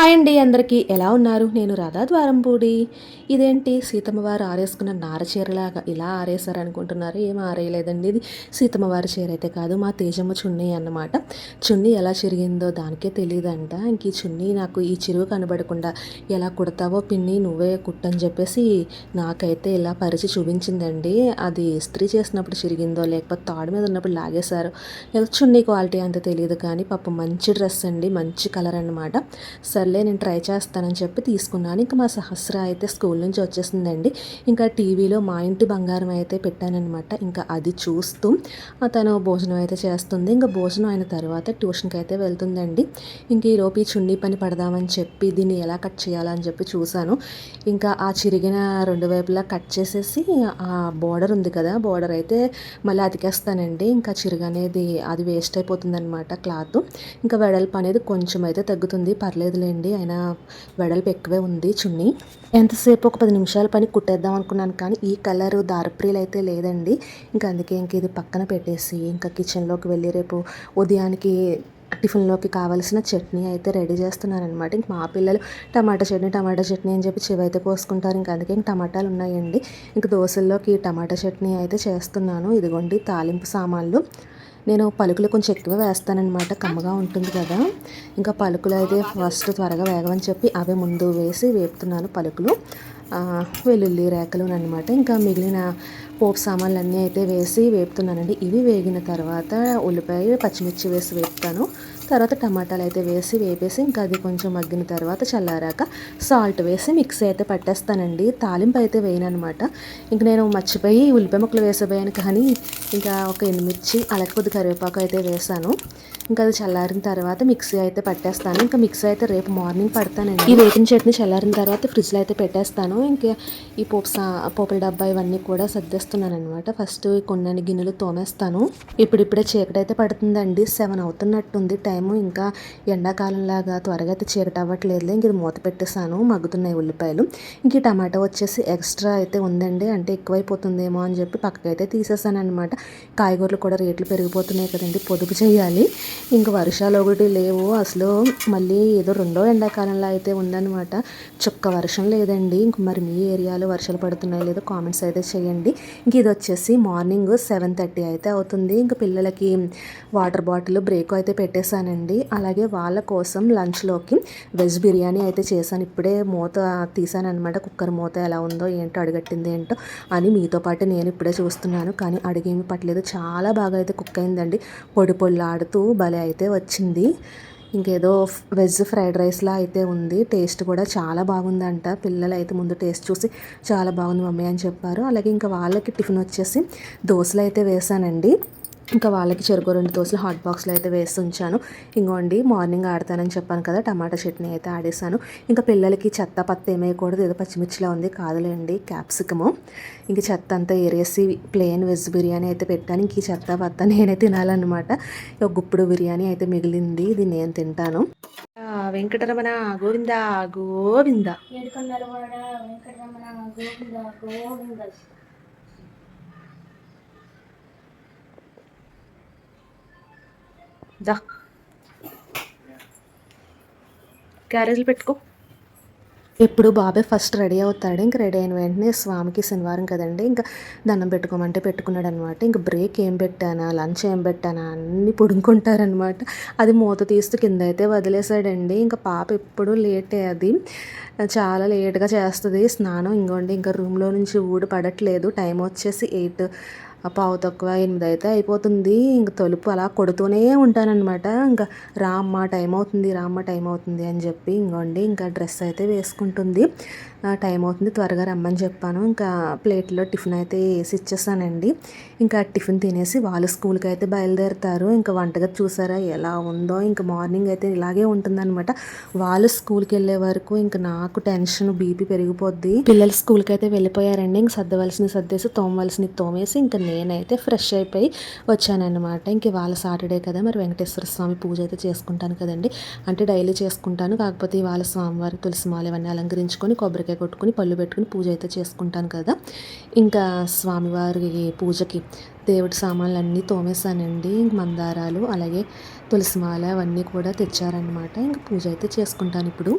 Hi అండి, అందరికీ ఎలా ఉన్నారు? నేను రాధా ద్వారంపూడి. ఇదేంటి సీతమ్మ వారు ఆరేసుకున్న నార చీరలాగా ఇలా ఆరేసారనుకుంటున్నారు. ఏం ఆరేయలేదండి. ఇది సీతమ్మ వారి చీర అయితే కాదు, మా తేజమ్మ చున్నీ అన్నమాట. చున్నీ ఎలా చిరిగిందో దానికే తెలియదంట. ఇంక ఈ చున్నీ నాకు ఈ చిరుగు కనబడకుండా ఎలా కుడతావో పిన్ని, నువ్వే కుట్టని చెప్పేసి నాకైతే ఇలా పరిచి చూపించిందండి. అది ఇస్త్రీ చేసినప్పుడు చిరిగిందో లేకపోతే తాడు మీద ఉన్నప్పుడు లాగేశారో లేకపోతే చున్నీ క్వాలిటీ అంత తెలియదు, కానీ పాపం మంచి డ్రెస్ అండి, మంచి కలర్ అన్నమాట. సర్లే నేను ట్రై చేస్తానని చెప్పి తీసుకున్నాను. ఇంకా మా సహస్ర అయితే స్కూల్ నుంచి వచ్చేసిందండి. ఇంకా టీవీలో మా ఇంటి బంగారం అయితే పెట్టానన్నమాట. ఇంకా అది చూస్తూ తను భోజనం అయితే చేస్తుంది. ఇంకా భోజనం అయిన తర్వాత ట్యూషన్కి అయితే వెళ్తుందండి. ఇంక ఈలోపు ఈ చున్నీ పని పడదామని చెప్పి దీన్ని ఎలా కట్ చేయాలని చెప్పి చూశాను. ఇంకా ఆ చిరిగిన రెండు వైపులా కట్ చేసేసి ఆ బోర్డర్ ఉంది కదా, బోర్డర్ అయితే మళ్ళీ అతికేస్తానండి. ఇంకా చిరుగు అనేది అది వేస్ట్ అయిపోతుంది అనమాట క్లాత్. ఇంకా వెడల్పు అనేది కొంచెం అయితే తగ్గుతుంది, పర్లేదులేండి, అయినా వెడల్పు ఎక్కువే ఉంది చున్నీ. ఎంతసేపు ఒక 10 నిమిషాల పని కుట్టేద్దాం అనుకున్నాను, కానీ ఈ కలర్ దారప్రీలు అయితే లేదండి. ఇంకా అందుకే ఇంక ఇది పక్కన పెట్టేసి ఇంకా కిచెన్లోకి వెళ్ళి రేపు ఉదయానికి టిఫిన్లోకి కావాల్సిన చట్నీ అయితే రెడీ చేస్తున్నాను అనమాట. ఇంక మా పిల్లలు టమాటా చట్నీ అని చెప్పి చెవి అయితే కోసుకుంటారు. ఇంకా అందుకే ఇంక టమాటాలు ఉన్నాయండి. ఇంక దోశల్లోకి టమాటా చట్నీ అయితే చేస్తున్నాను. ఇదిగోండి తాలింపు సామాన్లు. నేను పలుకులు కొంచెం ఎక్కువ వేస్తానన్నమాట, కమ్మగా ఉంటుంది కదా. ఇంకా పలుకులు అయితే ఫస్ట్ త్వరగా వేగమని చెప్పి అవే ముందు వేసి వేపుతున్నాను పలుకులు, వెల్లుల్లి రేఖలు అనమాట. ఇంకా మిగిలిన పోపు సామాన్లు అన్నీ అయితే వేసి వేపుతున్నానండి. ఇవి వేగిన తర్వాత ఉల్లిపాయ పచ్చిమిర్చి వేసి వేపుతాను. తర్వాత టమాటాలు అయితే వేసి వేపేసి ఇంకా అది కొంచెం మగ్గిన తర్వాత చల్లారాక సాల్ట్ వేసి మిక్సీ అయితే పట్టేస్తానండి. తాలింపు అయితే వేయను అనమాట. ఇంక నేను మర్చిపోయి ఉల్లిపాయ ముక్కలు వేసిపోయాను, కానీ ఇంకా ఒక ఎండుమిర్చి అలాగే కొద్ది కరివేపాకు అయితే వేసాను. ఇంకా అది చల్లారిన తర్వాత మిక్సీ అయితే పట్టేస్తాను. ఇంకా మిక్సీ అయితే రేపు మార్నింగ్ పడతానండి. ఈ వేపిన చట్నీ చల్లారిన తర్వాత ఫ్రిడ్జ్లో అయితే పెట్టేస్తాను. ఇంకా ఈ పోపుల డబ్బా ఇవన్నీ కూడా సర్దేస్తున్నాను అనమాట. ఫస్ట్ ఈ కొన్ని గిన్నెలు తోమేస్తాను. ఇప్పుడిప్పుడే చీకటి అయితే పడుతుందండి, 7 అవుతున్నట్టుంది టైము. ఇంకా ఎండాకాలంలాగా త్వరగా అయితే చీకటి అవ్వట్లేదు. ఇంక ఇది మూత పెట్టేసాను, మగ్గుతున్నాయి ఉల్లిపాయలు. ఇంక ఈ టమాటా వచ్చేసి ఎక్స్ట్రా అయితే ఉందండి, అంటే ఎక్కువైపోతుందేమో అని చెప్పి పక్కకైతే తీసేసాను అనమాట. కాయగూరలు కూడా రేట్లు పెరిగిపోతున్నాయి కదండి, పొదుపు చేయాలి. ఇంక వర్షాలు ఒకటి లేవు అసలు, మళ్ళీ ఏదో రెండో ఎండాకాలంలో అయితే ఉందన్నమాట. చుక్క వర్షం లేదండి. ఇంక మరి మీ ఏరియాలో వర్షాలు పడుతున్నాయో లేదో కామెంట్స్ అయితే చేయండి. ఇంక ఇది వచ్చేసి మార్నింగ్ 7:30 అయితే అవుతుంది. ఇంక పిల్లలకి వాటర్ బాటిల్ బ్రేక్ అయితే పెట్టేశానండి. అలాగే వాళ్ళ కోసం లంచ్లోకి వెజ్ బిర్యానీ అయితే చేశాను. ఇప్పుడే మూత తీసాను అనమాట, కుక్కర్ మూత ఎలా ఉందో ఏంటో, అడగట్టింది ఏంటో అని మీతో పాటు నేను ఇప్పుడే చూస్తున్నాను. కానీ అడిగేమి పట్టలేదు, చాలా బాగా అయితే కుక్ అయిందండి. పొడి పొడిలాడుతూ భలే అయితే వచ్చింది. ఇంకేదో వెజ్ ఫ్రైడ్ రైస్లా అయితే ఉంది. టేస్ట్ కూడా చాలా బాగుందంట. పిల్లలు అయితే ముందు టేస్ట్ చూసి చాలా బాగుంది మమ్మీ అని చెప్పారు. అలాగే ఇంకా వాళ్ళకి టిఫిన్ వచ్చేసి దోశలు అయితే వేసానండి. ఇంకా వాళ్ళకి చెరుకు 2 దోశలు హాట్ బాక్స్లో అయితే వేసి ఉంచాను. ఇంకోండి మార్నింగ్ ఆడతానని చెప్పాను కదా, టమాటా చట్నీ అయితే ఆడేసాను. ఇంకా పిల్లలకి చెత్త పత్త ఏమేయకూడదు, ఏదో పచ్చిమిర్చిలా ఉంది, కాదులేండి క్యాప్సికము. ఇంక చెత్త అంతా ఏరేసి ప్లెయిన్ వెజ్ బిర్యానీ అయితే పెట్టాను. ఇంక ఈ చెత్త పత్త నేనే తినాలన్నమాట. ఒక గుప్పుడు బిర్యానీ అయితే మిగిలింది, ఇది నేను తింటాను. వెంకటరమణ గోవింద గోవింద. దా క్యారేజీలు పెట్టుకో. ఎప్పుడు బాబాయ్ ఫస్ట్ రెడీ అవుతాడు. ఇంక రెడీ అయిన వెంటనే స్వామికి శనివారం కదండి, ఇంకా దండం పెట్టుకోమంటే పెట్టుకున్నాడు అనమాట. ఇంక బ్రేక్ ఏం పెట్టానా, లంచ్ ఏం పెట్టానా అన్నీ పొడుముకుంటారనమాట. అది మూత తీస్తూ కింద అయితే వదిలేసాడండి. ఇంకా పాప ఎప్పుడు లేటే, అది చాలా లేట్గా చేస్తుంది స్నానం. ఇంకోండి ఇంకా రూమ్లో నుంచి ఊడి పడట్లేదు. టైం వచ్చేసి 8, 7:15 అయితే అయిపోతుంది. ఇంక తలుపు అలా కొడుతూనే ఉంటానన్నమాట. ఇంకా రామ్మ టైం అవుతుంది, రామ్మ టైం అవుతుంది అని చెప్పి. ఇంకోండి ఇంకా డ్రెస్ అయితే వేసుకుంటుంది. టైం అవుతుంది త్వరగా రమ్మని చెప్పాను. ఇంకా ప్లేట్లో టిఫిన్ అయితే వేసి ఇచ్చేసానండి. ఇంకా టిఫిన్ తినేసి వాళ్ళు స్కూల్కి అయితే బయలుదేరుతారు. ఇంకా వంటగది చూసారా ఎలా ఉందో. ఇంకా మార్నింగ్ అయితే ఇలాగే ఉంటుందన్నమాట. వాళ్ళు స్కూల్కి వెళ్ళే వరకు ఇంకా నాకు టెన్షన్, బీపీ పెరిగిపోద్ది. పిల్లలు స్కూల్కి అయితే వెళ్ళిపోయారండి. ఇంక సర్దవలసినవి సర్దేసి తోమవలసినవి తోమేసి ఇంకా నేనైతే ఫ్రెష్ అయిపోయి వచ్చానన్నమాట. ఇంక ఇవాళ సాటర్డే కదా, మరి వెంకటేశ్వర స్వామి పూజ అయితే చేసుకుంటాను కదండి. అంటే డైలీ చేసుకుంటాను, కాకపోతే ఇవాళ స్వామివారి తులసి మాల ఇవన్నీ అలంకరించుకొని కొబ్బరికాయ కొట్టుకుని పళ్ళు పెట్టుకుని పూజ అయితే చేసుకుంటాను కదా. ఇంకా స్వామివారి పూజకి దేవుడి సామాన్లు అన్నీ తోమేశానండి. మందారాలు అలాగే తులసిమాల అవన్నీ కూడా తెచ్చారనమాట. ఇంక పూజ అయితే చేసుకుంటాను ఇప్పుడు.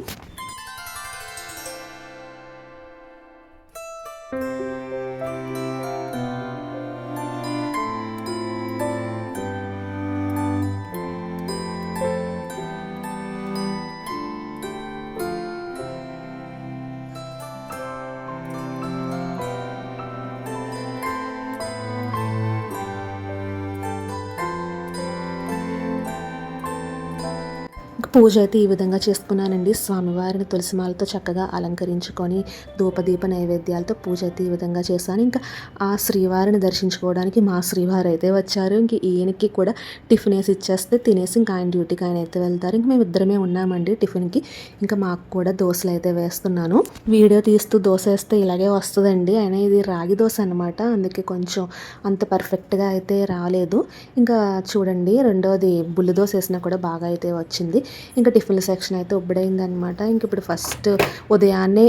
పూజ అయితే ఈ విధంగా చేసుకున్నానండి. స్వామివారిని తులసిమాలతో చక్కగా అలంకరించుకొని ధూపదీప నైవేద్యాలతో పూజ అయితే ఈ విధంగా చేశాను. ఇంకా ఆ శ్రీవారిని దర్శించుకోవడానికి మా శ్రీవారు అయితే వచ్చారు. ఇంక ఈయనకి కూడా టిఫిన్ వేసి ఇచ్చేస్తే తినేసి ఇంకా ఆయన డ్యూటీకి ఆయన అయితే వెళ్తారు. ఇంక మేము ఇద్దరమే ఉన్నామండి టిఫిన్కి. ఇంకా మాకు కూడా దోశలు అయితే వేస్తున్నాను. వీడియో తీస్తూ దోశ వేస్తే ఇలాగే వస్తుందండి. అయినా ఇది రాగి దోశ అనమాట, అందుకే కొంచెం అంత పర్ఫెక్ట్గా అయితే రాలేదు. ఇంకా చూడండి, రెండోది బుల్లి దోశ వేసినా కూడా బాగా అయితే వచ్చింది. ఇంకా టిఫిన్ సెక్షన్ అయితే ఉబ్బడైందనమాట. ఇంక ఇప్పుడు ఫస్ట్ ఉదయాన్నే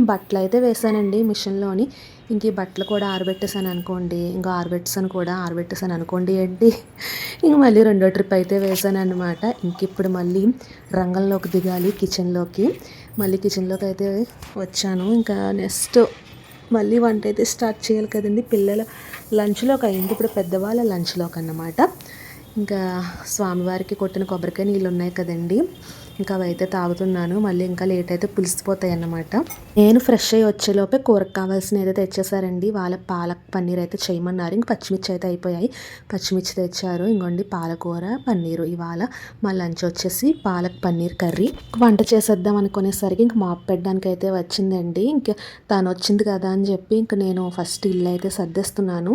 బట్టలు అయితే వేసానండి మిషన్లోని. ఇంక ఈ బట్టలు కూడా ఆరబెట్టేసాను అనుకోండి, ఇంకా ఆరబెట్టేసాను అనుకోండి ఏంటి, ఇంక మళ్ళీ రెండో ట్రిప్ అయితే వేసాను అనమాట. ఇంక ఇప్పుడు మళ్ళీ రంగంలోకి దిగాలి కిచెన్లోకి. మళ్ళీ కిచెన్లోకి అయితే వచ్చాను. ఇంకా నెక్స్ట్ మళ్ళీ వంట అయితే స్టార్ట్ చేయాలి కదండి. పిల్లల లంచ్లోకి అయింది, ఇప్పుడు పెద్దవాళ్ళ లంచ్లోకి అన్నమాట. ఇంకా స్వామివారికి కొట్టిన కొబ్బరికాయ నీళ్ళు ఉన్నాయి కదండి, ఇంకా అవి అయితే తాగుతున్నాను. మళ్ళీ ఇంకా లేట్ అయితే పులిసిపోతాయి అన్నమాట. నేను ఫ్రెష్ అయ్యి వచ్చేలోపే కూరకు కావాల్సిన అయితే తెచ్చేసారండి. వాళ్ళ పాలక్ పన్నీర్ అయితే చేయమన్నారు. ఇంక పచ్చిమిర్చి అయితే అయిపోయాయి, పచ్చిమిర్చి తెచ్చారు. ఇంకోండి పాలకూర పన్నీరు. ఇవాళ మా లంచ్ వచ్చేసి పాలక్ పన్నీర్ కర్రీ. వంట చేసేద్దాం అనుకునేసరికి ఇంక మాప్ పెట్టడానికి అయితే వచ్చిందండి. ఇంకా తను వచ్చింది కదా అని చెప్పి ఇంక నేను ఫస్ట్ ఇల్లు అయితే సర్దేస్తున్నాను.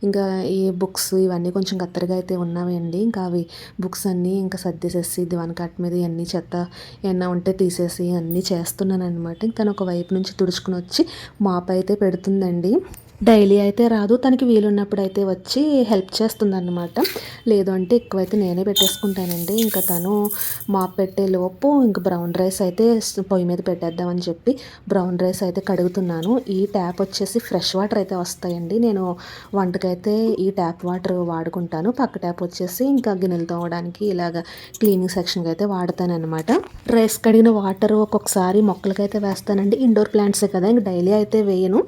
ఇంకా ఈ బుక్స్ ఇవన్నీ కొంచెం కత్తెరగా అయితే ఉన్నాయండి. ఇంకా అవి బుక్స్ అన్నీ ఇంకా సర్దేసేసి దివాన్ కాట్ మీద ఇవన్నీ చెత్త ఏమన్నా ఉంటే తీసేసి అన్నీ చేస్తున్నాను అనమాట. తను ఒక వైపు నుంచి తుడుచుకుని వచ్చి మాప్ అయితే పెడుతుందండి. డైలీ అయితే రాదు, తనకి వీలున్నప్పుడు అయితే వచ్చి హెల్ప్ చేస్తుంది అన్నమాట. లేదు అంటే ఎక్కువైతే నేనే పెట్టేసుకుంటానండి. ఇంకా తను మాప్ పెట్టే లోపు ఇంక బ్రౌన్ రైస్ అయితే పొయ్యి మీద పెట్టేద్దామని చెప్పి బ్రౌన్ రైస్ అయితే కడుగుతున్నాను. ఈ ట్యాప్ వచ్చేసి ఫ్రెష్ వాటర్ అయితే వస్తాయండి. నేను వంటకైతే ఈ ట్యాప్ వాటర్ వాడుకుంటాను. పక్క ట్యాప్ వచ్చేసి ఇంకా గిన్నెలు తోమడానికి ఇలాగ క్లీనింగ్ సెక్షన్కి అయితే వాడతాను అనమాట. రైస్ కడిగిన వాటర్ ఒక్కొక్కసారి మొక్కలకైతే వేస్తానండి. ఇండోర్ ప్లాంట్సే కదా, ఇంక డైలీ అయితే వేయను.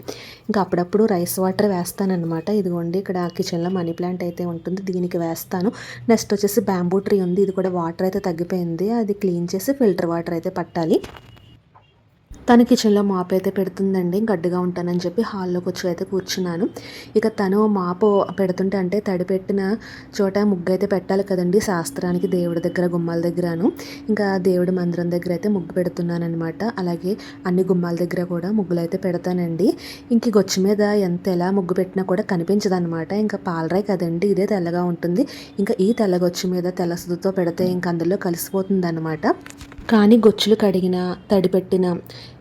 ఇంకా అప్పుడప్పుడు రైస్ వాటర్ వేస్తానన్నమాట. ఇదిగోండి ఇక్కడ కిచెన్లో మనీ ప్లాంట్ అయితే ఉంటుంది, దీనికి వేస్తాను. నెక్స్ట్ వచ్చేసి బ్యాంబూ ట్రీ ఉంది, ఇది కూడా వాటర్ అయితే తగ్గిపోయింది, అది క్లీన్ చేసి ఫిల్టర్ వాటర్ అయితే పట్టాలి. తను కిచెన్లో మాపు అయితే పెడుతుందండి. గడ్డిగా ఉంటానని చెప్పి హాల్లోకి వచ్చి అయితే కూర్చున్నాను. ఇక తను మాపు పెడుతుంటే అంటే తడి పెట్టిన చోట ముగ్గు అయితే పెట్టాలి కదండి శాస్త్రానికి, దేవుడి దగ్గర గుమ్మాల దగ్గరను. ఇంకా దేవుడి మందిరం దగ్గర అయితే ముగ్గు పెడుతున్నాను అనమాట. అలాగే అన్ని గుమ్మాల దగ్గర కూడా ముగ్గులు అయితే పెడతానండి. ఇంక గొచ్చు మీద ఎలా ముగ్గు పెట్టినా కూడా కనిపించదు అనమాట. ఇంకా పాలరాయి కదండి, ఇదే తెల్లగా ఉంటుంది. ఇంకా ఈ తెల్లగొచ్చు మీద తెల్ల సుదుతో పెడితే ఇంక అందులో కలిసిపోతుంది అనమాట. కానీ గొచ్చులు కడిగిన తడి పెట్టిన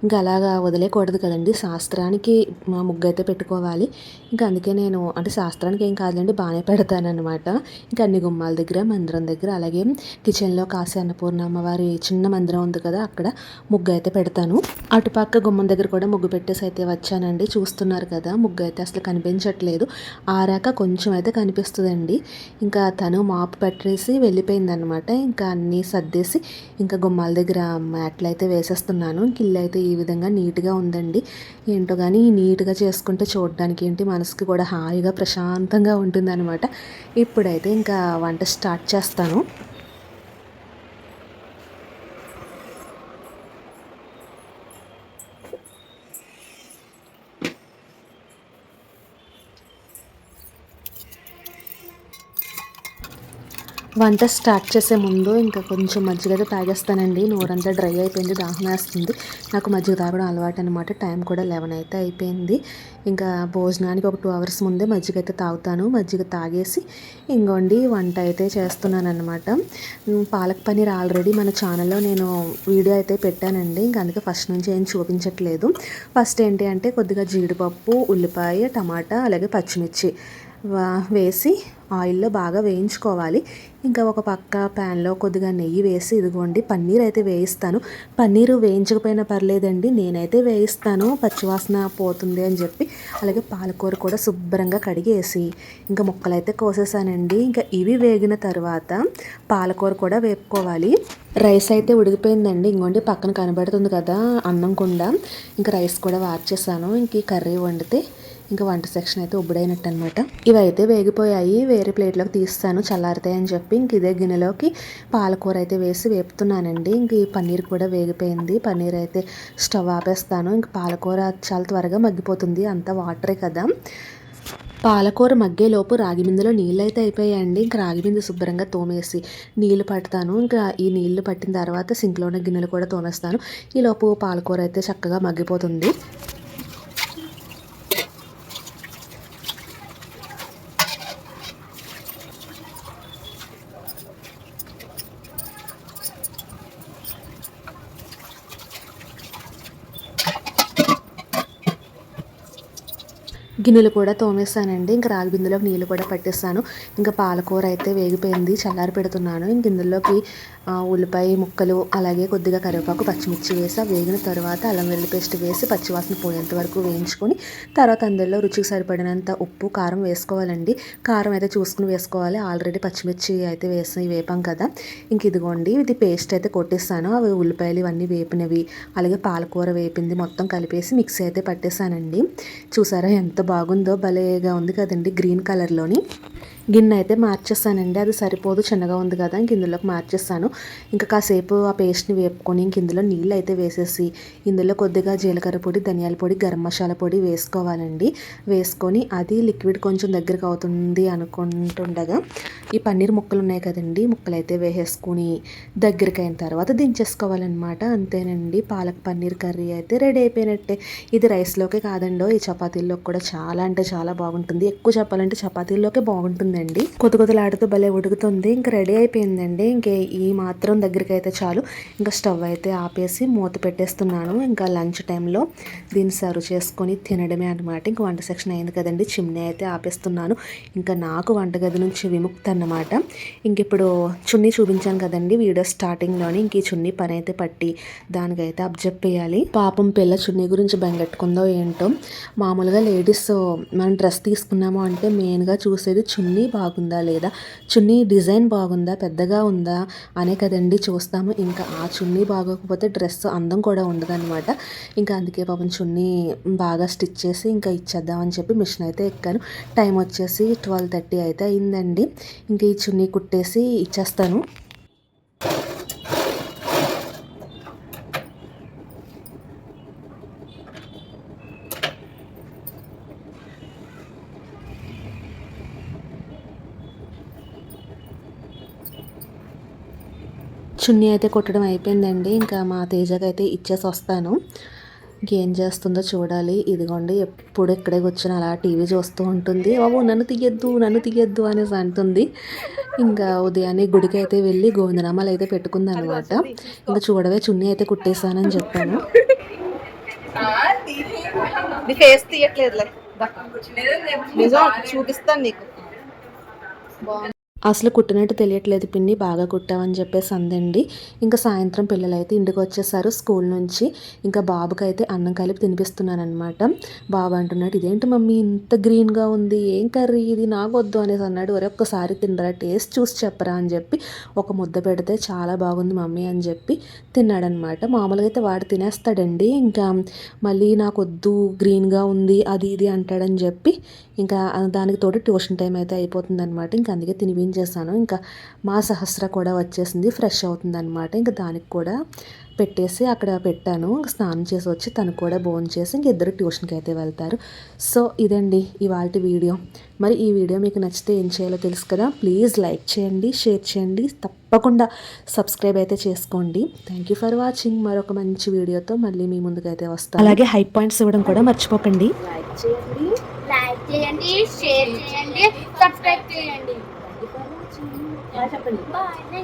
ఇంకా అలాగా వదిలేయకూడదు కదండి, శాస్త్రానికి మా ముగ్గు అయితే పెట్టుకోవాలి. ఇంకా అందుకే నేను అంటే శాస్త్రానికి ఏం కాదులేండి, బాగానే పెడతానమాట. ఇంకా అన్ని గుమ్మాల దగ్గర మందిరం దగ్గర అలాగే కిచెన్లో కాశీ అన్నపూర్ణమ్మ వారి చిన్న మందిరం ఉంది కదా, అక్కడ ముగ్గు అయితే పెడతాను. అటుపక్క గుమ్మం దగ్గర కూడా ముగ్గు పెట్టేసి అయితే వచ్చానండి. చూస్తున్నారు కదా, ముగ్గు అయితే అసలు కనిపించట్లేదు, ఆరాక కొంచెం అయితే కనిపిస్తుందండి. ఇంకా తను మాపు పెట్టేసి వెళ్ళిపోయిందనమాట. ఇంకా అన్నీ సర్దేసి ఇంకా గుమ్మాల దగ్గర మ్యాట్లు అయితే వేసేస్తున్నాను. ఇల్లు అయితే ఈ విధంగా నీట్గా ఉందండి. ఏంటో కానీ నీట్గా చేసుకుంటే చూడడానికి ఏంటి మనసుకి కూడా హాయిగా ప్రశాంతంగా ఉంటుందన్నమాట. ఇప్పుడైతే ఇంకా వంట స్టార్ట్ చేస్తాను. వంట స్టార్ట్ చేసే ముందు ఇంకా కొంచెం మజ్జిగ అయితే తాగేస్తానండి. నోరంతా డ్రై అయిపోయింది, దాహం వేస్తుంది. నాకు మజ్జిగ తాగడం అలవాటు అనమాట. టైం కూడా 11 అయితే అయిపోయింది. ఇంకా భోజనానికి ఒక 2 అవర్స్ ముందే మజ్జిగ అయితే తాగుతాను. మజ్జిగ తాగేసి ఇంకోండి వంట అయితే చేస్తున్నాను అనమాట. పాలక్ పన్నీర్ ఆల్రెడీ మన ఛానల్లో నేను వీడియో అయితే పెట్టానండి. ఇంకా అందుకే ఫస్ట్ నుంచి ఏం చూపించట్లేదు. ఫస్ట్ ఏంటి అంటే కొద్దిగా జీడిపప్పు, ఉల్లిపాయ, టమాటా అలాగే పచ్చిమిర్చి వేసి ఆయిల్లో బాగా వేయించుకోవాలి. ఇంకా ఒక పక్క ప్యాన్లో కొద్దిగా నెయ్యి వేసి ఇదిగోండి పన్నీర్ అయితే వేయిస్తాను. పన్నీరు వేయించకపోయినా పర్లేదండి, నేనైతే వేయిస్తాను, పచ్చివాసన పోతుంది అని చెప్పి. అలాగే పాలకూర కూడా శుభ్రంగా కడిగేసి ఇంకా ముక్కలు అయితే కోసేసానండి. ఇంకా ఇవి వేగిన తర్వాత పాలకూర కూడా వేపుకోవాలి. రైస్ అయితే ఉడికిపోయిందండి, ఇంకోండి పక్కన కనబడుతుంది కదా అన్నం కుండా. ఇంకా రైస్ కూడా వార్చేసాను. ఇంక ఈ కర్రీ వండితే ఇంకా వంట సెక్షన్ అయితే ఉబ్బుడైనట్టు అనమాట. ఇవైతే వేగిపోయాయి, వేరే ప్లేట్లోకి తీస్తాను చల్లారుతాయి అని చెప్పి. ఇంక ఇదే గిన్నెలోకి పాలకూర అయితే వేసి వేపుతున్నానండి. ఇంక ఈ పన్నీర్ కూడా వేగిపోయింది. పన్నీర్ అయితే స్టవ్ ఆపేస్తాను. ఇంక పాలకూర చాలా త్వరగా మగ్గిపోతుంది, అంతా వాటరే కదా. పాలకూర మగ్గేలోపు రాగి బిందెలో నీళ్ళు అయితే అయిపోయాయండి. ఇంకా రాగి బిందె శుభ్రంగా తోమేసి నీళ్లు పడతాను. ఇంకా ఈ నీళ్లు పట్టిన తర్వాత సింక్లో ఉన్న గిన్నెలు కూడా తోమేస్తాను. ఈలోపు పాలకూర అయితే చక్కగా మగ్గిపోతుంది. గిన్నెలు కూడా తోమేస్తానండి. ఇంకా రాగి బిందెలోకి నీళ్ళు కూడా పట్టేస్తాను. ఇంకా పాలకూర అయితే వేగిపోయింది, చల్లారి పెడుతున్నాను. ఇంక ఇందులోకి ఉల్లిపాయ ముక్కలు అలాగే కొద్దిగా కరివేపాకు పచ్చిమిర్చి వేసి వేగిన తర్వాత అల్లం వెల్లుల్లి పేస్ట్ వేసి పచ్చివాసన పోయేంత వరకు వేయించుకొని తర్వాత అందులో రుచికి సరిపడినంత ఉప్పు కారం వేసుకోవాలండి. కారం అయితే చూసుకుని వేసుకోవాలి. ఆల్రెడీ పచ్చిమిర్చి అయితే వేపాం కదా. ఇంక ఇదిగోండి ఇది పేస్ట్ అయితే కొట్టేస్తాను. అవి ఉల్లిపాయలు ఇవన్నీ వేపినవి అలాగే పాలకూర వేపింది మొత్తం కలిపేసి మిక్సీ అయితే పట్టేసానండి. చూసారా ఎంత బాగుందో, భలేగా ఉంది కదండి గ్రీన్ కలర్లోని. గిన్నె అయితే మార్చేస్తానండి, అది సరిపోదు చిన్నగా ఉంది కదా. ఇంక ఇందులోకి మార్చేస్తాను. ఇంకా కాసేపు ఆ పేస్ట్ని వేపుకొని ఇంక ఇందులో నీళ్ళు అయితే వేసేసి ఇందులో కొద్దిగా జీలకర్ర పొడి ధనియాల పొడి గరం మసాలా పొడి వేసుకోవాలండి. వేసుకొని అది లిక్విడ్ కొంచెం దగ్గరకు అవుతుంది అనుకుంటుండగా ఈ పన్నీర్ ముక్కలు ఉన్నాయి కదండి, ముక్కలు అయితే వేసేసుకుని దగ్గరికి అయిన తర్వాత దించేసుకోవాలన్నమాట. అంతేనండి, పాలక్ పన్నీర్ కర్రీ అయితే రెడీ అయిపోయినట్టే. ఇది రైస్లోకే కాదండో ఈ చపాతీల్లోకి కూడా చాలా అంటే చాలా బాగుంటుంది. ఎక్కువ చెప్పాలంటే చపాతీల్లోకే బాగుంటుందండి. కొద్దిలాడుతూ భలే ఉడుకుతుంది. ఇంకా రెడీ అయిపోయిందండి. ఇంకే ఈ మాత్రం దగ్గరికి అయితే చాలు. ఇంకా స్టవ్ అయితే ఆపేసి మూత పెట్టేస్తున్నాను. ఇంకా లంచ్ టైంలో దీన్ని సర్వ్ చేసుకొని తినడమే అనమాట. ఇంకా వంట సెక్షన్ అయింది కదండి, చిమ్నీ అయితే ఆపేస్తున్నాను. ఇంకా నాకు వంటగది నుంచి విముక్తి అన్నమాట. ఇంక ఇప్పుడు చున్నీ చూపించాను కదండి వీడియో స్టార్టింగ్లోని. ఇంక ఈ చున్నీ పని అయితే పట్టి దానికైతే అబ్జెక్ట్ చేయాలి. పాపం పిల్ల చున్నీ గురించి బెంగెట్టుకుందో ఏంటో. మామూలుగా లేడీస్ మనం డ్రెస్ తీసుకున్నాము అంటే మెయిన్గా చూసేది చున్నీ బాగుందా లేదా, చున్నీ డిజైన్ బాగుందా, పెద్దగా ఉందా అనే కదండి చూస్తాము. ఇంకా ఆ చున్నీ బాగోకపోతే డ్రెస్ అందం కూడా ఉండదన్నమాట. ఇంకా అందుకే పాపం చున్నీ బాగా స్టిచ్ చేసి ఇంకా ఇచ్చేద్దామని చెప్పి మిషన్ అయితే ఎక్కాను. టైం వచ్చేసి 12:30 అయితే అయిందండి. ఇంకా ఈ చున్నీ కుట్టేసి ఇచ్చేస్తాను. చున్నీ అయితే కుట్టడం అయిపోయిందండి. ఇంకా మా తేజకి అయితే ఇచ్చేసి వస్తాను. ఇంకేం చేస్తుందో చూడాలి. ఇదిగోండి ఎప్పుడు ఇక్కడే కూర్చొని అలా టీవీ చూస్తూ ఉంటుంది. బాబు నన్ను తీయద్దు అనేసి అంటుంది. ఇంకా ఉదయాన్నే గుడికి అయితే వెళ్ళి గోవిందనామాలు అయితే పెట్టుకుంది అనమాట. ఇంకా చూడవే చున్నీ అయితే కుట్టేశానని చెప్పాను. చూపిస్తాను నీకు. అసలు కుట్టినట్టు తెలియట్లేదు పిన్ని, బాగా కుట్టావని చెప్పేసి అందండి. ఇంకా సాయంత్రం పిల్లలు అయితే ఇంటికి వచ్చేసారు స్కూల్ నుంచి. ఇంకా బాబుకి అయితే అన్నం కలిపి తినిపిస్తున్నాను అనమాట. బాబు అంటున్నాడు, ఇదేంటి మమ్మీ ఇంత గ్రీన్గా ఉంది, ఏం కర్రీ ఇది, నాకు వద్దు అనేసి అన్నాడు. ఒక్కసారి తినరా, టేస్ట్ చూసి చెప్పరా అని చెప్పి ఒక ముద్ద పెడితే చాలా బాగుంది మమ్మీ అని చెప్పి తిన్నాడనమాట. మామూలుగా అయితే వాడు తినేస్తాడండి. ఇంకా మళ్ళీ నాకు వద్దు గ్రీన్గా ఉంది అది ఇది అంటాడని చెప్పి ఇంకా దానికి తోటి ట్యూషన్ టైం అయితే అయిపోతుంది అనమాట. ఇంకా అందుకే తినిపించేసాను. ఇంకా మా సహస్ర కూడా వచ్చేసింది, ఫ్రెష్ అవుతుంది అనమాట. ఇంకా దానికి కూడా పెట్టేసి అక్కడ పెట్టాను. స్నానం చేసి వచ్చి తను కూడా భోంచేసి ఇంక ఇద్దరు ట్యూషన్కి అయితే వెళ్తారు. సో ఇదండి ఇవాళ వీడియో. మరి ఈ వీడియో మీకు నచ్చితే ఏం చేయాలో తెలుసు కదా, ప్లీజ్ లైక్ చేయండి, షేర్ చేయండి, తప్పకుండా సబ్స్క్రైబ్ అయితే చేసుకోండి. Thank you for watching. మరొక మంచి వీడియోతో మళ్ళీ మీ ముందుకైతే వస్తాను. అలాగే హై పాయింట్స్ ఇవ్వడం కూడా మర్చిపోకండి. లైక్ చేయండి, షేర్ చేయండి, సబ్స్క్రైబ్ చేయండి. చెప్పండి. బాయ్.